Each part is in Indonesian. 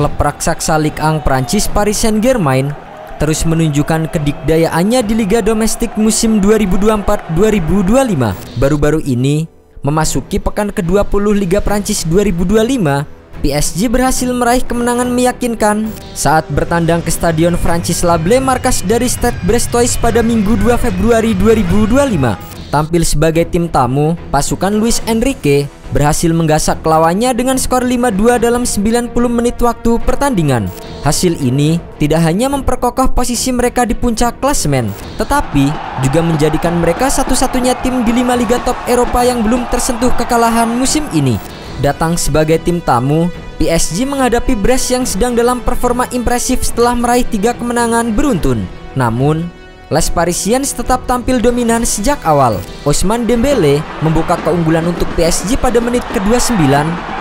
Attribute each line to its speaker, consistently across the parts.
Speaker 1: klub raksasa Ligue 1 Prancis Paris Saint-Germain terus menunjukkan kedikdayaannya di Liga Domestik musim 2024-2025. Baru-baru ini, memasuki pekan ke-20 Liga Prancis 2025, PSG berhasil meraih kemenangan meyakinkan saat bertandang ke Stadion Francis Lablé, markas dari Stade Brestois pada Minggu 2 Februari 2025. Tampil sebagai tim tamu, pasukan Luis Enrique berhasil menggasak lawannya dengan skor 5-2 dalam 90 menit waktu pertandingan. Hasil ini tidak hanya memperkokoh posisi mereka di puncak klasemen, tetapi juga menjadikan mereka satu-satunya tim di 5 liga top Eropa yang belum tersentuh kekalahan musim ini. Datang sebagai tim tamu, PSG menghadapi Brest yang sedang dalam performa impresif setelah meraih 3 kemenangan beruntun. Namun, Les Parisiens tetap tampil dominan sejak awal. Ousmane Dembélé membuka keunggulan untuk PSG pada menit ke-29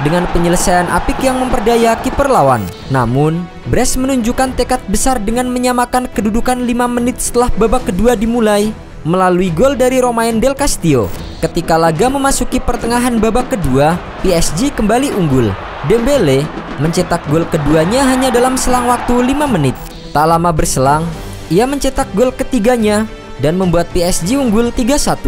Speaker 1: dengan penyelesaian apik yang memperdaya kiper lawan. Namun, Brest menunjukkan tekad besar dengan menyamakan kedudukan 5 menit setelah babak kedua dimulai melalui gol dari Romain Del Castillo. Ketika laga memasuki pertengahan babak kedua, PSG kembali unggul. Dembélé mencetak gol keduanya hanya dalam selang waktu 5 menit. Tak lama berselang, ia mencetak gol ketiganya dan membuat PSG unggul 3-1.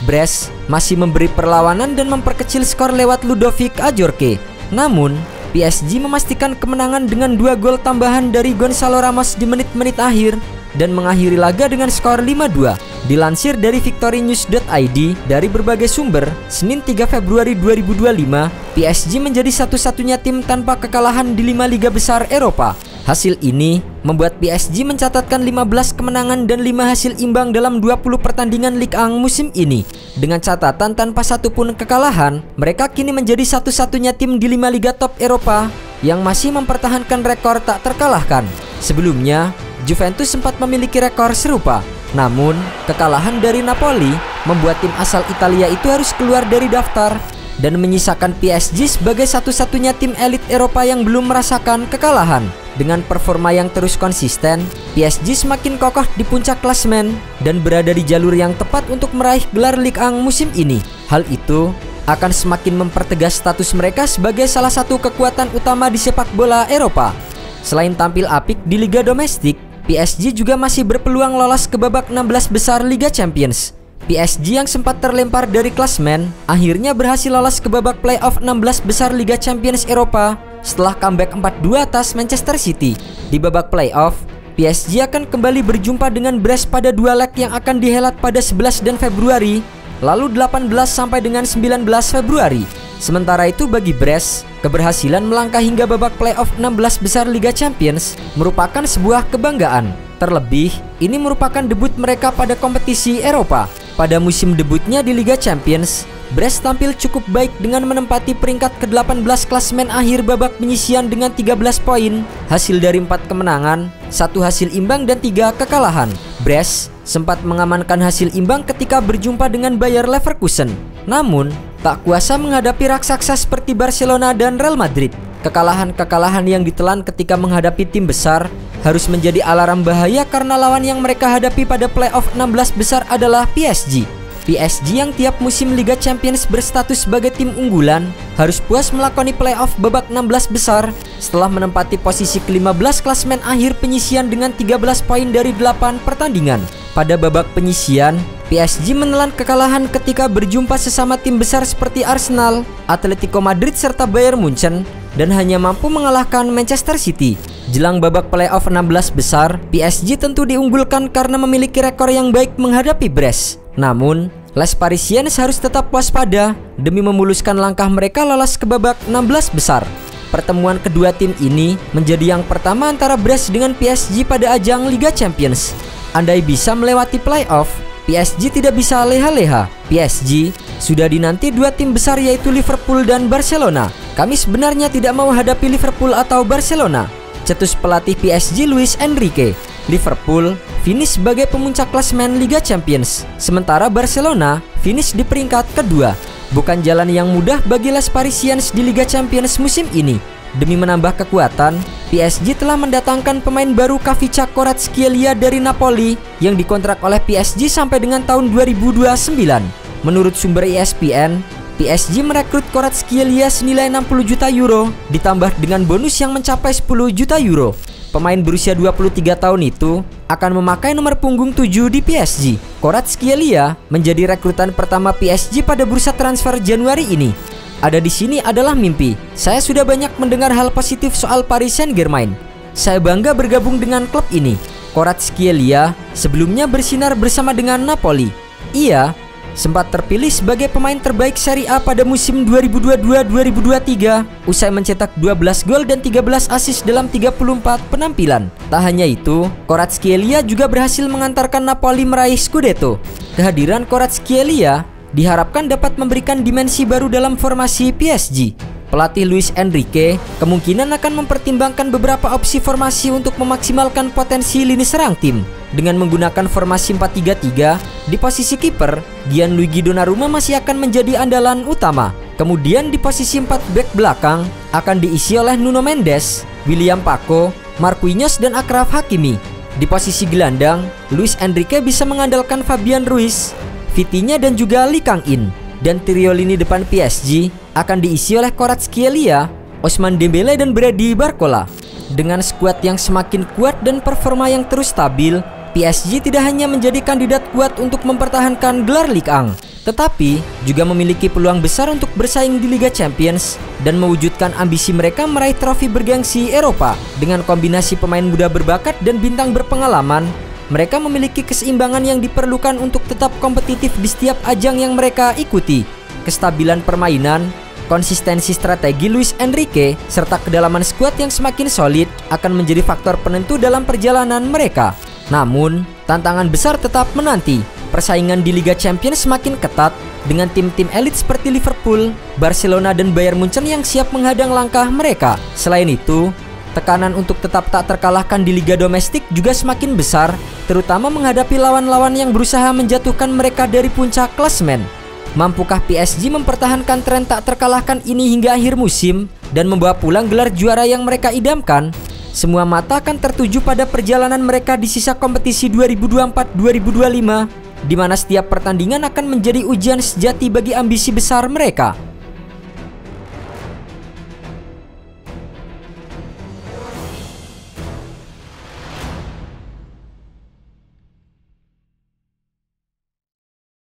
Speaker 1: Brest masih memberi perlawanan dan memperkecil skor lewat Ludovic Ajorque. Namun, PSG memastikan kemenangan dengan 2 gol tambahan dari Gonzalo Ramos di menit-menit akhir dan mengakhiri laga dengan skor 5-2. Dilansir dari victorynews.id dari berbagai sumber, Senin 3 Februari 2025, PSG menjadi satu-satunya tim tanpa kekalahan di 5 liga besar Eropa. Hasil ini membuat PSG mencatatkan 15 kemenangan dan 5 hasil imbang dalam 20 pertandingan Ligue 1 musim ini. Dengan catatan tanpa satupun kekalahan, mereka kini menjadi satu-satunya tim di 5 liga top Eropa yang masih mempertahankan rekor tak terkalahkan. Sebelumnya, Juventus sempat memiliki rekor serupa. Namun, kekalahan dari Napoli membuat tim asal Italia itu harus keluar dari daftar dan menyisakan PSG sebagai satu-satunya tim elit Eropa yang belum merasakan kekalahan. Dengan performa yang terus konsisten, PSG semakin kokoh di puncak klasemen dan berada di jalur yang tepat untuk meraih gelar Ligue 1 musim ini. Hal itu akan semakin mempertegas status mereka sebagai salah satu kekuatan utama di sepak bola Eropa. Selain tampil apik di Liga Domestik, PSG juga masih berpeluang lolos ke babak 16 besar Liga Champions. PSG yang sempat terlempar dari klasemen akhirnya berhasil lolos ke babak playoff 16 besar Liga Champions Eropa setelah comeback 4-2 atas Manchester City. Di babak playoff, PSG akan kembali berjumpa dengan Brest pada 2 leg yang akan dihelat pada 11 dan Februari, lalu 18 sampai dengan 19 Februari. Sementara itu bagi Brest, keberhasilan melangkah hingga babak playoff 16 besar Liga Champions merupakan sebuah kebanggaan. Terlebih, ini merupakan debut mereka pada kompetisi Eropa. Pada musim debutnya di Liga Champions, Brest tampil cukup baik dengan menempati peringkat ke-18 klasemen akhir babak penyisian dengan 13 poin, hasil dari 4 kemenangan, 1 hasil imbang dan 3 kekalahan. Brest sempat mengamankan hasil imbang ketika berjumpa dengan Bayer Leverkusen. Namun, tak kuasa menghadapi raksasa seperti Barcelona dan Real Madrid. Kekalahan-kekalahan yang ditelan ketika menghadapi tim besar harus menjadi alarm bahaya karena lawan yang mereka hadapi pada playoff 16 besar adalah PSG. PSG yang tiap musim Liga Champions berstatus sebagai tim unggulan harus puas melakoni playoff babak 16 besar setelah menempati posisi ke-15 klasemen akhir penyisian dengan 13 poin dari 8 pertandingan. Pada babak penyisian, PSG menelan kekalahan ketika berjumpa sesama tim besar seperti Arsenal, Atletico Madrid serta Bayern Munchen dan hanya mampu mengalahkan Manchester City. Jelang babak playoff 16 besar, PSG tentu diunggulkan karena memiliki rekor yang baik menghadapi Brest. Namun, Les Parisiens harus tetap waspada demi memuluskan langkah mereka lolos ke babak 16 besar. Pertemuan kedua tim ini menjadi yang pertama antara Brest dengan PSG pada ajang Liga Champions. Andai bisa melewati playoff, PSG tidak bisa leha-leha. PSG sudah dinanti 2 tim besar yaitu Liverpool dan Barcelona. Kami sebenarnya tidak mau hadapi Liverpool atau Barcelona, cetus pelatih PSG Luis Enrique. Liverpool finish sebagai pemuncak klasemen Liga Champions, sementara Barcelona finish di peringkat kedua. Bukan jalan yang mudah bagi Les Parisiens di Liga Champions musim ini. Demi menambah kekuatan, PSG telah mendatangkan pemain baru Khvicha Kvaratskhelia dari Napoli yang dikontrak oleh PSG sampai dengan tahun 2029. Menurut sumber ESPN, PSG merekrut Kvaratskhelia senilai 60 juta euro ditambah dengan bonus yang mencapai 10 juta euro. Pemain berusia 23 tahun itu akan memakai nomor punggung 7 di PSG. Kvaratskhelia menjadi rekrutan pertama PSG pada bursa transfer Januari ini. Ada di sini adalah mimpi. Saya sudah banyak mendengar hal positif soal Paris Saint-Germain. Saya bangga bergabung dengan klub ini. Kvaratskhelia sebelumnya bersinar bersama dengan Napoli. Ia sempat terpilih sebagai pemain terbaik Serie A pada musim 2022-2023 usai mencetak 12 gol dan 13 assist dalam 34 penampilan. Tak hanya itu, Kvaratskhelia juga berhasil mengantarkan Napoli meraih Scudetto. Kehadiran Kvaratskhelia diharapkan dapat memberikan dimensi baru dalam formasi PSG. Pelatih Luis Enrique kemungkinan akan mempertimbangkan beberapa opsi formasi untuk memaksimalkan potensi lini serang tim. Dengan menggunakan formasi 4-3-3, di posisi kiper, Gianluigi Donnarumma masih akan menjadi andalan utama. Kemudian di posisi 4 bek belakang akan diisi oleh Nuno Mendes, William Paco, Marquinhos dan Achraf Hakimi. Di posisi gelandang, Luis Enrique bisa mengandalkan Fabian Ruiz, Vitinha dan juga Lee Kang-in. Dan trio lini depan PSG akan diisi oleh Kvaratskhelia, Ousmane Dembélé dan Brady Barcola. Dengan skuad yang semakin kuat dan performa yang terus stabil, PSG tidak hanya menjadi kandidat kuat untuk mempertahankan gelar Ligue 1, tetapi juga memiliki peluang besar untuk bersaing di Liga Champions dan mewujudkan ambisi mereka meraih trofi bergengsi Eropa. Dengan kombinasi pemain muda berbakat dan bintang berpengalaman, mereka memiliki keseimbangan yang diperlukan untuk tetap kompetitif di setiap ajang yang mereka ikuti. Kestabilan permainan, konsistensi strategi Luis Enrique, serta kedalaman skuad yang semakin solid akan menjadi faktor penentu dalam perjalanan mereka. Namun, tantangan besar tetap menanti. Persaingan di Liga Champions semakin ketat dengan tim-tim elit seperti Liverpool, Barcelona dan Bayern Munchen yang siap menghadang langkah mereka. Selain itu, tekanan untuk tetap tak terkalahkan di liga domestik juga semakin besar, terutama menghadapi lawan-lawan yang berusaha menjatuhkan mereka dari puncak klasemen. Mampukah PSG mempertahankan tren tak terkalahkan ini hingga akhir musim dan membawa pulang gelar juara yang mereka idamkan? Semua mata akan tertuju pada perjalanan mereka di sisa kompetisi 2024-2025, di mana setiap pertandingan akan menjadi ujian sejati bagi ambisi besar mereka.